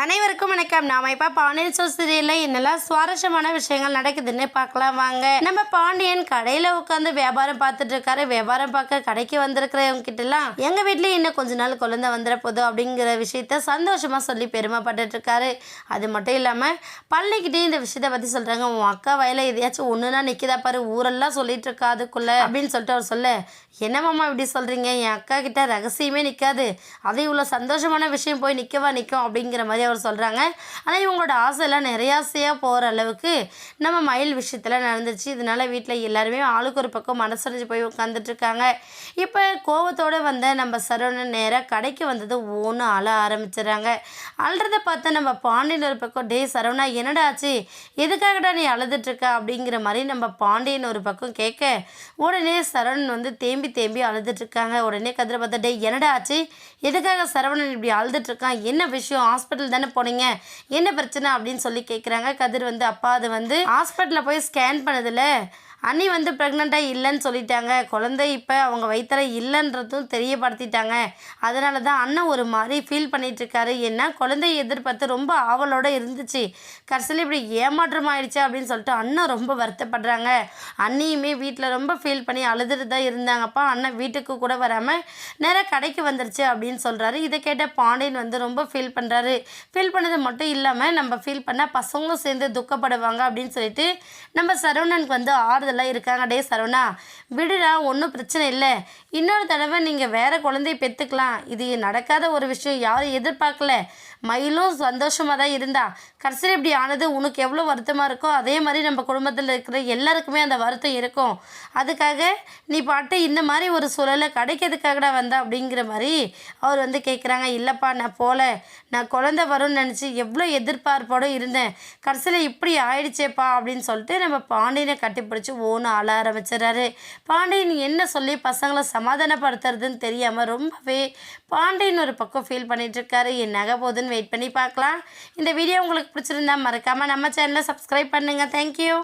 அனைவருக்கும் வணக்கம். நாம இப்போ பாண்டியன் ஸ்டோர்ஸ் சீரியலில் என்னெல்லாம் சுவாரஸ்யமான விஷயங்கள் நடக்குதுன்னு பார்க்கலாம் வாங்க. நம்ம பாண்டியன் கடையில் உட்காந்து வியாபாரம் பார்த்துட்டு இருக்காரு. வியாபாரம் பார்க்க கடைக்கு வந்திருக்கிறவங்க கிட்டலாம் எங்க வீட்லயும் இன்னும் கொஞ்ச நாள் குழந்தை வந்துட போதும் அப்படிங்கிற விஷயத்த சந்தோஷமா சொல்லி பெருமைப்பட்டு இருக்காரு. அது மட்டும் இல்லாம பள்ளிக்கிட்டே இந்த விஷயத்த பத்தி சொல்றாங்க. உன் அக்கா வயல எதையாச்சும் ஒண்ணுனா நிக்குதா பாரு, ஊரெல்லாம் சொல்லிட்டு இருக்கா அதுக்குள்ள அப்படின்னு சொல்லிட்டு அவர் சொல்ல, என்னமாம்மா இப்படி சொல்றீங்க, என் அக்கா கிட்ட ரகசியமே நிற்காது, அது இவ்வளோ சந்தோஷமான விஷயம் போய் நிற்கும் அப்படிங்கிற மாதிரி அவர் சொல்கிறாங்க. ஆனால் இவங்களோட ஆசையெல்லாம் நிறைய ஆசையாக போகிற அளவுக்கு நம்ம மயில் விஷயத்தில் நடந்துச்சு. இதனால் வீட்டில் எல்லாருமே ஆளுக்கு ஒரு பக்கம் மனசடைஞ்சு போய் உட்காந்துட்ருக்காங்க. இப்போ கோவத்தோடு வந்த நம்ம சரவணன் நேராக கடைக்கு வந்தது ஒன்று அழ ஆரம்பிச்சிடறாங்க. அழுறதை பார்த்து நம்ம பாண்டியன் ஒரு பக்கம், டே சரவணா என்னடா ஆச்சு, எதுக்காகடா நீ அழுதுட்ருக்க அப்படிங்கிற மாதிரி நம்ம பாண்டியன் ஒரு பக்கம் கேட்க, உடனே சரவணன் வந்து தேம்பி அழுதுட்ருக்காங்க. உடனே கதிரை பார்த்தா, டே என்னடா ஆச்சு, எதுக்காக சரவணன் இப்படி அழுதுட்ருக்கான், என்ன விஷயம், ஹாஸ்பிட்டல் தானே போனீங்க, என்ன பிரச்சனை அப்படின்னு சொல்லி கேட்குறாங்க. கதிர் வந்து, அப்பா அது வந்து ஹாஸ்பிட்டலில் போய் ஸ்கேன் பண்ணதில்ல அண்ணி வந்து ப்ரெக்னெண்ட்டாக இல்லைன்னு சொல்லிட்டாங்க, குழந்தை இப்போ அவங்க வயிற்றுல இல்லைன்றதும் தெரியப்படுத்திட்டாங்க, அதனால தான் அண்ணன் ஒரு மாதிரி ஃபீல் பண்ணிகிட்ருக்காரு. ஏன்னா குழந்தைய எதிர்பார்த்து ரொம்ப ஆவலோடு இருந்துச்சு, கடைசியில் இப்படி ஏமாற்றம் ஆயிடுச்சு அப்படின்னு சொல்லிட்டு அண்ணன் ரொம்ப வருத்தப்படுறாங்க. அண்ணியுமே வீட்டில் ரொம்ப ஃபீல் பண்ணி அழுதுட்டு தான் இருந்தாங்கப்பா, அண்ணன் வீட்டுக்கு கூட வராமல் நேராக கடைக்கு வந்துருச்சு அப்படின்னு சொல்கிறாரு. இதை கேட்ட பாண்டியன் வந்து ரொம்ப ஃபீல் பண்ணுறாரு. ஃபீல் பண்ணது மட்டும் இல்லாமல் நம்ம ஃபீல் பண்ணால் பசங்களும் சேர்ந்து துக்கப்படுவாங்க அப்படின்னு சொல்லிட்டு நம்ம சரவணனுக்கு வந்து ஆறுதலாக இருக்காங்க. டே சரவணா விடுடா, ஒன்றும் பிரச்சனை இல்லை, இன்னொரு தடவை நீங்கள் வேறு குழந்தைய பெற்றுக்கலாம், இது நடக்காத ஒரு விஷயம், யாரும் எதிர்பார்க்கல, மயிலும் சந்தோஷமாக தான் இருந்தா, கடைசியில் இப்படி ஆனது உனக்கு எவ்வளோ வருத்தமாக இருக்கோ அதே மாதிரி நம்ம குடும்பத்தில் இருக்கிற எல்லாருக்குமே அந்த வருத்தம் இருக்கும், அதுக்காக நீ பாட்டு இந்த மாதிரி ஒரு சூழலை கிடைக்கிறதுக்காகடா வந்தா அப்படிங்கிற மாதிரி அவர் வந்து கேட்குறாங்க. இல்லைப்பா நான் போகல, நான் குழந்தை வரும்னு நினச்சி எவ்வளோ எதிர்பார்ப்போடு இருந்தேன், கடைசியில் இப்படி ஆயிடுச்சேப்பா அப்படின்னு சொல்லிட்டு நம்ம பாண்டியனை கட்டிப்பிடிச்சி ஓன்னு ஆள ஆரம்பிச்சிடறாரு. பாண்டியன் என்ன சொல்லி பசங்களை சமாதானப்படுத்துறதுன்னு தெரியாமல் ரொம்பவே பாண்டியன் ஒரு பக்கம் ஃபீல் பண்ணிட்டு இருக்காரு. என்ன போகுதுன்னு வெயிட் பண்ணி பார்க்கலாம். இந்த வீடியோ உங்களுக்கு பிடிச்சிருந்தா மறக்காமல் நம்ம சேனலை சப்ஸ்கிரைப் பண்ணுங்கள். தேங்க்யூ.